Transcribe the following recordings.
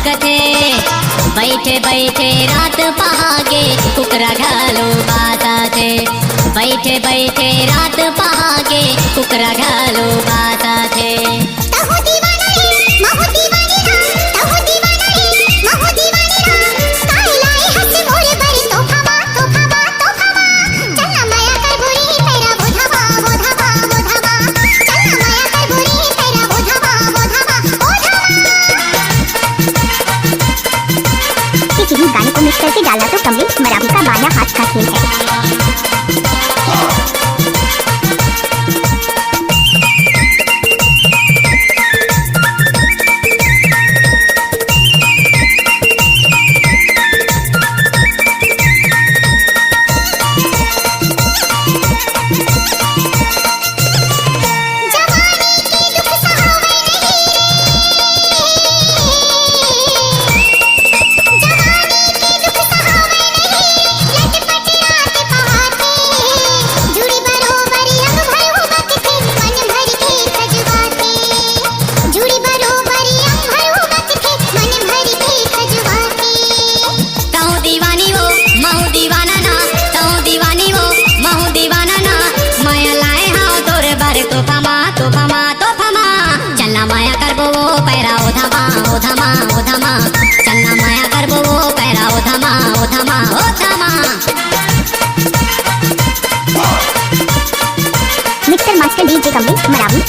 कथे बैठे बैठे रात पहागे कुकरा घालो बाता थे बैठे बैठे रात पहागे कुकरा घालो बाता थे गाने को मिक्स करके डाला तो कमलेश मरावी का बाया हाथ का खेल है। चलना माया करबो वो पैरा ओ धमा ओ धमा ओ धमा। Mixer master DJ Kamlesh Maravi.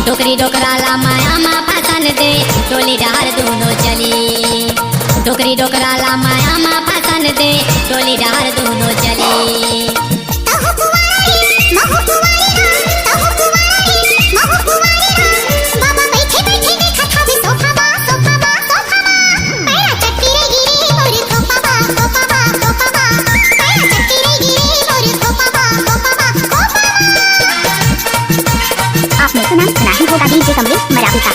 डोकरी डोकराला माया मा फसन दे टोली डार दोनों चली डोकरी डोकराला माया मा फसन दे टोली डार दोनों चली। आपने तो नाम सुना ही होगा डीजे कमलेश मरावी का।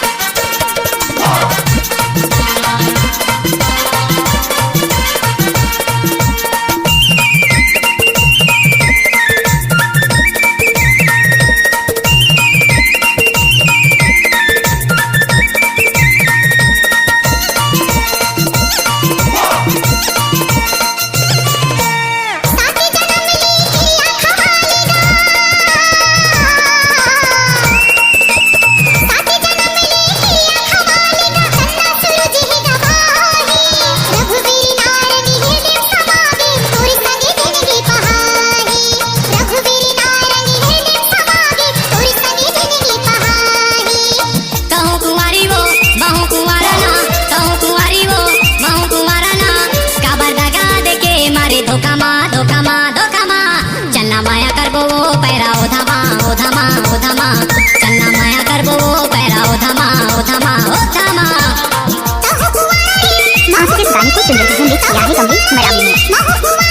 चलना माया करबो वो पैरा ओ धमा ओ धमा ओ धमा चलना माया करबो वो पैरा ओ धमा ओ धमा ओ धमा। आज के गाने को सुन रहे हैं मिक्स किया है कमलेश मरावी ने।